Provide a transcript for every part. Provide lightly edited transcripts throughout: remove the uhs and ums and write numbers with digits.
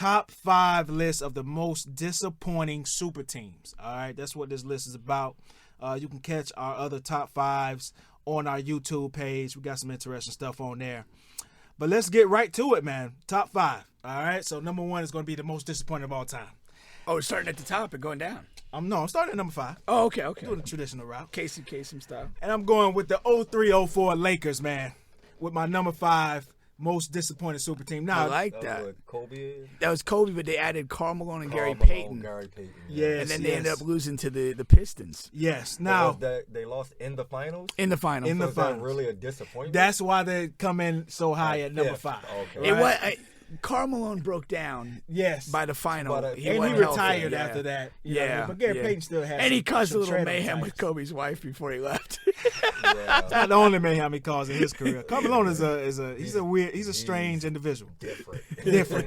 top 5 list of the most disappointing super teams. All right, that's what this list is about. You can catch our other top 5s on our YouTube page. We got some interesting stuff on there. But let's get right to it, man. Top 5. All right, so number 1 is going to be the most disappointing of all time. Oh, it's starting at the top and going down. I'm starting at number 5. Oh, okay. Doing the traditional route. Casey Kasem style. And I'm going with the 03-04 Lakers, man, with my number 5 most disappointing super team. Now, I like That that. was what Kobe is? That was Kobe, but they added Karl Malone and Gary Karl Payton. Malone, Gary Payton. Yes, And then they ended yes. up losing to the Pistons Yes. But Now, was that they lost in the finals? in the final. In the So is that finals. really a disappointment? that's why they come in so high at number fifth. 5. Okay. It right? was Karl Malone broke down Yes. by the final. But, and he wasn't healthy, retired yeah. after that. You know what I Yeah, mean? But Gary yeah. Payton still had And he some- caused a some little tread on mayhem tires. with Kobe's wife before he left. Yeah. Not the only mayhem he caused in his career. Karl Malone is a strange individual. Different.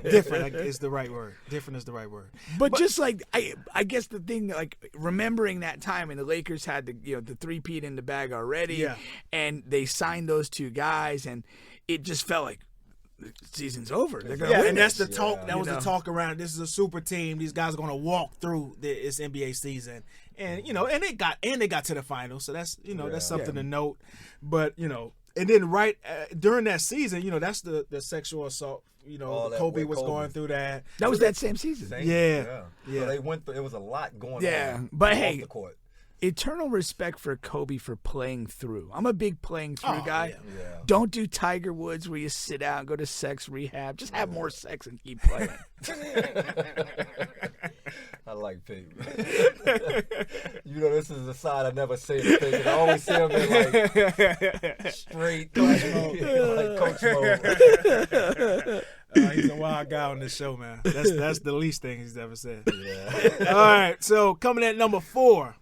Different is the right word. Different is the right word. But just like I guess the thing, like remembering that time, and the Lakers had the three-peat in the bag already, Yeah. and they signed those two guys, and it just felt like the season's over. They're gonna Yeah, win and that's the this. talk. Yeah. That was You the know. talk around. This is a super team. These guys are going to walk through this NBA season, and and they got to the finals. So that's that's something to note. But and then during that season, that's the sexual assault. All that Kobe with was Kobe. going through that. That was that same season. Same- Yeah. So they went through, it was a lot going Yeah, on. but off hey, the court. Eternal respect for Kobe for playing through. I'm a big playing through guy. yeah. Don't do Tiger Woods where you sit out and go to sex rehab. Just have more sex and keep playing. I like Peyton. This is a side I never see in Peyton. I always see him in like straight coach mode. Like coach mode. He's a wild guy on this show, man. That's the least thing he's ever said. Yeah. All right, so coming at number 4,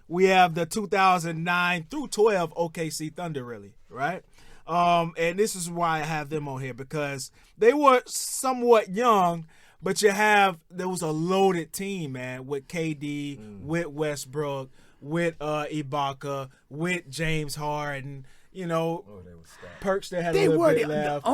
we have the 2009 through 12 OKC Thunder, really, right? And this is why I have them on here, because they were somewhat young, but there was a loaded team, man, with KD, with Westbrook, with Ibaka, with James Harden. Oh, they were stacked. Perks that had They a little were bit the left.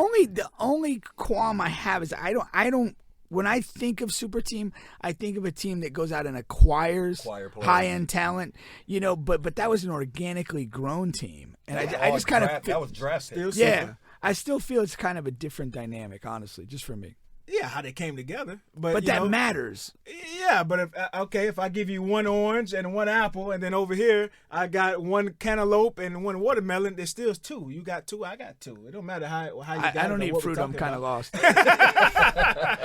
only qualm I have is I don't. When I think of super team, I think of a team that goes out and acquires Acquire players. high end talent. But that was an organically grown team, and I just kind of that was drafted. Still yeah. super. I still feel it's kind of a different dynamic, honestly, just for me. Yeah, how they came together. But But that matters. Yeah, but if I give you one orange and one apple, and then over here I got one cantaloupe and one watermelon, there's still 2. You got 2, I got 2. It don't matter how you got it I don't or eat what fruit. we're I'm talking kind of lost. about.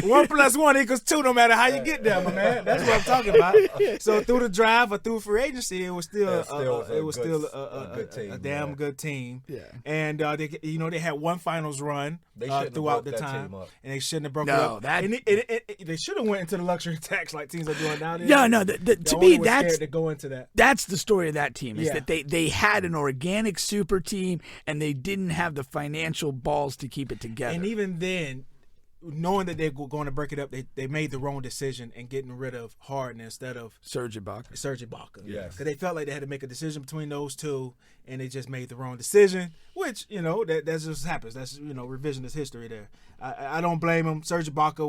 1 + 1 equals 2, no matter how you get there, my man. That's what I'm talking about. So through the draft or through free agency, it was still a good team, a damn yeah. good team. Yeah. And they had one finals run They shouldn't have throughout broke the that time, team up. and they shouldn't have broken No, it up. that- And they should have went into the luxury tax like teams are doing nowadays. No. To The me, owner was that's scared to go into that. that's the story of that team. Is Yeah. that they had an organic super team and they didn't have the financial balls to keep it together. And even then, knowing that they were going to break it up, they made the wrong decision in getting rid of Harden instead of Serge Ibaka. Serge Ibaka. Yes. Because they felt like they had to make a decision between those two, and they just made the wrong decision, which, that just happens. That's, revisionist history there. I don't blame him. Serge Ibaka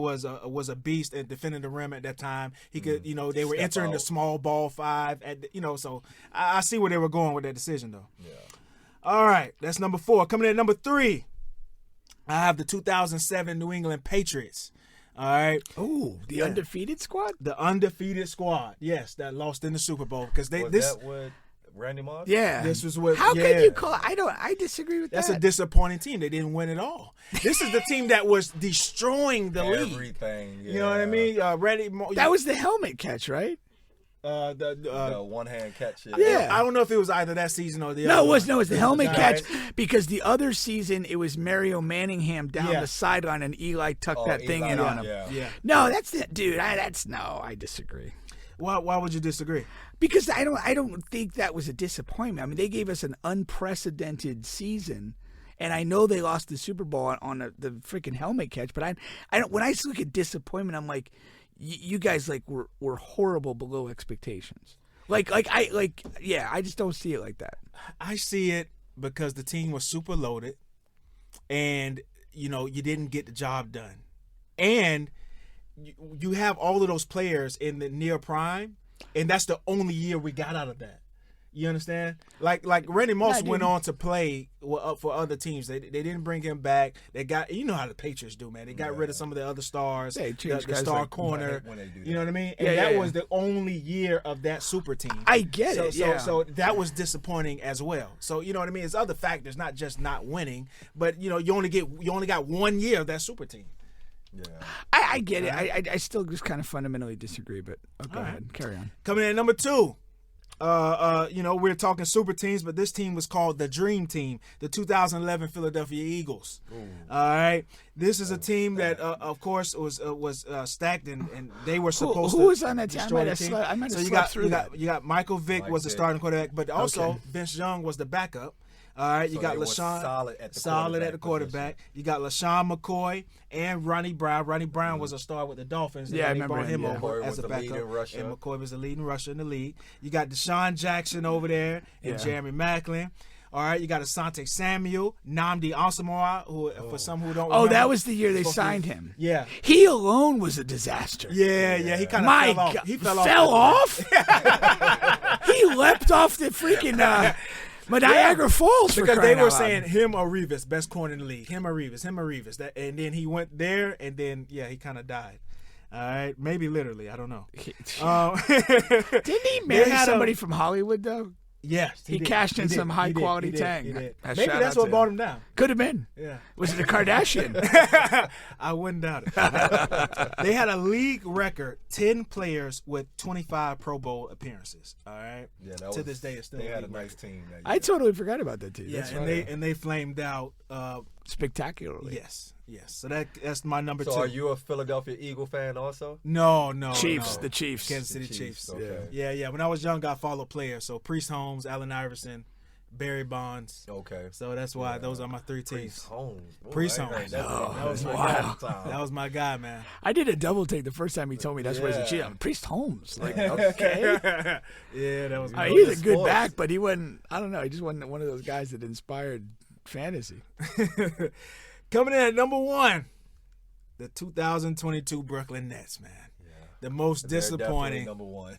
was a beast at defending the rim at that time. He could, they were Step entering the out. small ball 5, so I see where they were going with that decision, though. Yeah. All right, that's number 4. Coming in at number 3, I have the 2007 New England Patriots. All right. Ooh, the undefeated squad? The undefeated squad, yes, that lost in the Super Bowl because Was that with Randy Moss? Yeah. This was what. How yeah. can you call I disagree with That's that. a disappointing team. They didn't win at all. This is the team that was destroying the league. Everything. Yeah. You know what I mean? That was the helmet catch, right? the one hand catch. Yeah. I don't know if it was either that season or the other. No, it was the helmet catch Giants. because the other season it was Mario Manningham down Yeah. the sideline and Eli tucked that thing Eli, in on him. Yeah. No, that's it, dude. I disagree. Why would you disagree? Because I don't think that was a disappointment. I mean, they gave us an unprecedented season, and I know they lost the Super Bowl on the freaking helmet catch. But I don't. When I look at disappointment, I'm like, you guys were horrible below expectations. I just don't see it like that. I see it because the team was super loaded, and you didn't get the job done. and you have all of those players in the near prime, and that's the only year we got out of that. You understand? Like Randy Moss went on to play for other teams. They didn't bring him back. They got, you know how the Patriots do, man. They got rid of some of the other stars, They changed the guys star like- corner. when they do You know that. what I mean? And Yeah, that yeah, was the only year of that super team. I get it. Yeah. So that was disappointing as well. So you know what I mean? It's other factors, not just not winning, but you only got 1 year of that super team. Yeah. I get it. I still just kind of fundamentally disagree, but go ahead. Carry on. Coming in at number 2. We're talking super teams, but this team was called the Dream Team, the 2011 Philadelphia Eagles. All right, this is a team that, of course, was stacked, and they were supposed to. Who was on that team? destroy the team. I might have So slept through that. you got Michael Vick Mike was the Vick. starting quarterback, but also Okay. Vince Young was the backup. All right, you So got they were LaShawn solid at the quarterback. quarterback You got LaShawn McCoy and Ronnie Brown. Ronnie Brown was a star with the Dolphins. Yeah, I they remember brought him, him yeah. over McCoy as was a the backup. leading rusher. And McCoy was the leading rusher in the league. You got Deshaun Jackson over there and Yeah. Jeremy Maclin. All right, you got Asante Samuel, Nnamdi Asamoah, who for some who don't. Oh, remember, that was the year they supposed to- signed him. Yeah. He alone was a disaster. Yeah, he kind of My fell off. God, He fell fell off. He leapt off the freaking Niagara Falls for Because they crying were out loud. saying him or Revis, best corner in the league. Him or Revis. That, and then he went there, and then he kind of died. All right, maybe literally, I don't know. Didn't he marry had somebody from Hollywood though? Yes, He did. cashed in He some did. high He did. quality He did. tang. He did. A Maybe shout that's out what to brought him. him down. Could have been. Yeah. Was it a Kardashian? I wouldn't doubt it. They had a league record 10 players with 25 Pro Bowl appearances. All right. Yeah, that To was, this day, it's still they a had a league nice record. team. That I year. totally forgot about that too. Yeah, That's and right. they flamed out. Spectacularly. Yes. So that's my number So 2. are you a Philadelphia Eagle fan also? No. Chiefs, no. the Chiefs. Kansas City The Chiefs. Okay. Yeah. When I was young, I followed players. So Priest Holmes, Allen Iverson, Barry Bonds. Okay. So that's why those are my 3 teams. Priest Holmes. Boy, Priest I ain't heard Holmes. That, Oh, that was my wow. guy. That was my guy, man. I did a double take the first time he told me that's why he's a Yeah. Chief. I'm Priest Holmes. Like, okay. Yeah, that was my He's a It's good sports. back, but he wasn't. I don't know. He just wasn't one of those guys that inspired fantasy. Coming in at number 1, the 2022 Brooklyn Nets, man. The most They're definitely disappointing number 1.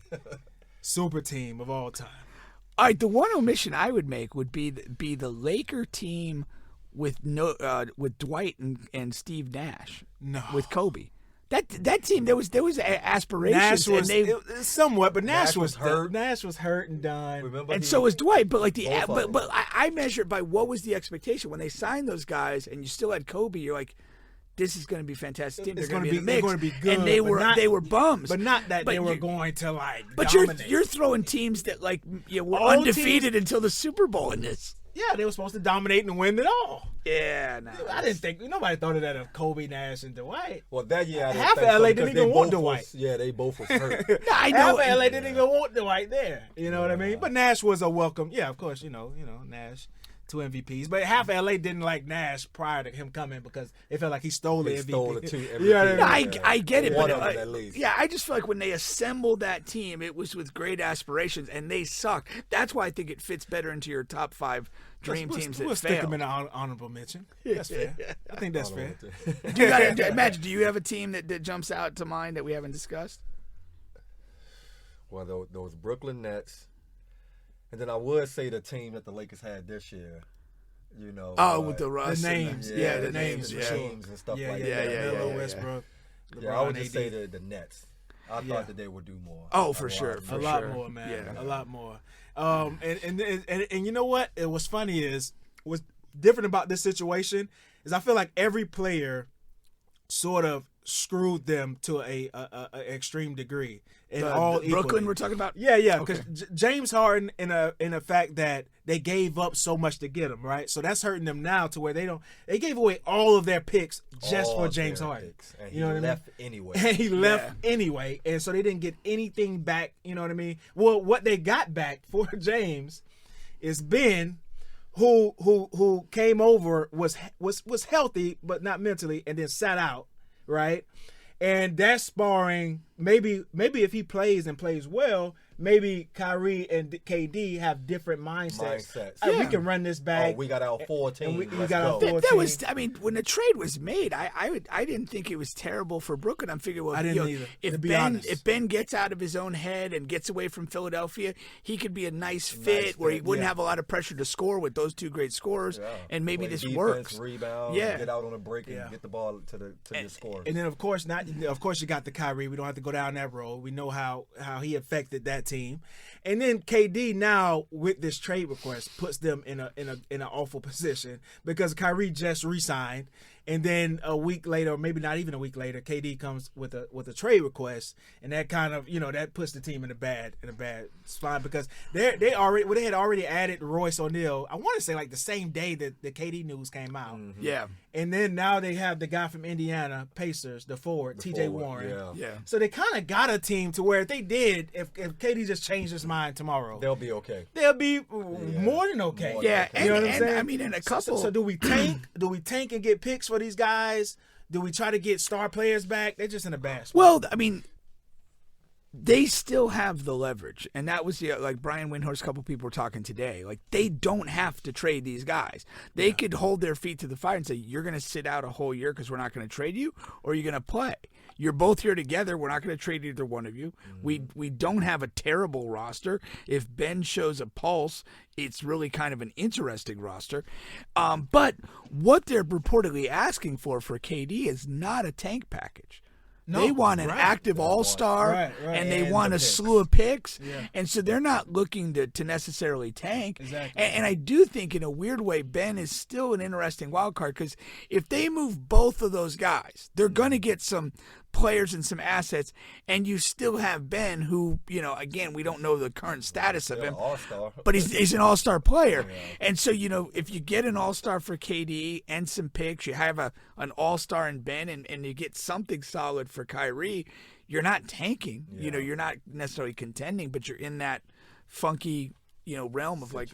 super team of all time. All right, the one omission I would make would be the Laker team with with Dwight and Steve Nash. No. With Kobe. That team there was aspirations Nash was and somewhat, but Nash, Nash was hurt. Nash was hurt and done. Remember? and so was Dwight, but like Both of them. but I measure it by what was the expectation when they signed those guys, and you still had Kobe. You're like, this is going to be a fantastic team. It's They're going to gonna be in be- the they're mix, gonna be good, and they but were bums, But not that But they were you- going to like. But dominate. you're throwing teams that like were All undefeated until the Super Bowl in this. Yeah, they were supposed to dominate and win it all. Yeah, no. I didn't think nobody thought of that of Kobe, Nash, and Dwight. Well, that year I didn't Half think of so LA because didn't they even want both Dwight. was- Yeah, they both was hurt. I Half know. of LA didn't even want Dwight there. You know what I mean? But Nash was a welcome. Yeah, of course. You know Nash. 2 MVPs, but half of LA didn't like Nash prior to him coming because they felt like he stole the He MVP. stole the 2 You know what I MVPs. mean? I get it, One but of them at least. yeah, I just feel like when they assembled that team, it was with great aspirations, and they sucked. That's why I think it fits better into your top 5 dream teams We'll that stick fail. him in an honorable mention. That's fair. I think that's fair. Do you gotta, imagine, do you have a team that jumps out to mind that we haven't discussed? Well, those Brooklyn Nets, and then I would say the team that the Lakers had this year. You know. Oh, with the Russ. The and names, yeah, the names, and for sure. teams and stuff Yeah, like yeah, that. yeah, Melo, yeah. Westbrook, Yeah, I would LeBron, just AD. say the Nets. I Yeah. thought that they would do more. Oh, for A sure, lot for a more. lot sure. more, man. Yeah. A lot more. And you know what? What's funny is what's different about this situation is I feel like every player sort of screwed them to a extreme degree. And all The Brooklyn equally. we're talking about? Yeah, because James Harden in a fact that they gave up so much to get him, right? So that's hurting them now to where they gave away all of their picks just All for of James their Harden. picks. And You know what I mean? left anyway. And he left anyway, and so they didn't get anything back. You know what I mean? Well, what they got back for James is Ben, who came over was healthy but not mentally, and then sat out, right? And that's sparring maybe if he plays and plays well, maybe Kyrie and KD have different mindsets. We can run this back. We got our 14. We Let's got our go. 14. That was, I mean, when the trade was made, I didn't think it was terrible for Brooklyn. I'm figuring, well, I didn't either, to be honest. If Ben gets out of his own head and gets away from Philadelphia, he could be a nice fit where he wouldn't have a lot of pressure to score with those two great scorers, and maybe Play this defense, works. Rebound, get out on a break and get the ball to your score. And then of course you got the Kyrie. We don't have to go down that road. We know how he affected that team. And then KD now with this trade request puts them in an awful position because Kyrie just re-signed, and then a week later, or maybe not even a week later, KD comes with a trade request, and that kind of that puts the team in a bad spot because they had already added Royce O'Neal. I want to say like the same day that the KD news came out. Mm-hmm. Yeah. And then now they have the guy from Indiana Pacers, the forward, TJ Warren. Yeah. So they kind of got a team to where if they did, if KD just changed his mind tomorrow, they'll be okay. They'll be more than okay. More Yeah, than you know what I'm and saying? I mean, in a couple. So do we tank? Do we tank and get picks for these guys? Do we try to get star players back? They're just in a bad spot. Well, I mean, they still have the leverage, and that was like Brian Windhorst. A couple people were talking today. Like they don't have to trade these guys. They could hold their feet to the fire and say, "You're going to sit out a whole year because we're not going to trade you, or you're going to play. You're both here together. We're not going to trade either one of you. We don't have a terrible roster. If Ben shows a pulse, it's really kind of an interesting roster. But what they're reportedly asking for KD is not a tank package. No, they want an right. active all-star, Right. and they And want the a picks. slew of picks. Yeah. And so they're not looking to necessarily tank. Exactly. And I do think, in a weird way, Ben is still an interesting wild card because if they move both of those guys, they're going to get some players and some assets, and you still have Ben, who, again, we don't know the current status of him, All-star. but he's an all-star player. And so, if you get an all-star for KD and some picks, you have an all-star in Ben, and you get something solid for Kyrie, you're not tanking. You're not necessarily contending, but you're in that funky, realm of like,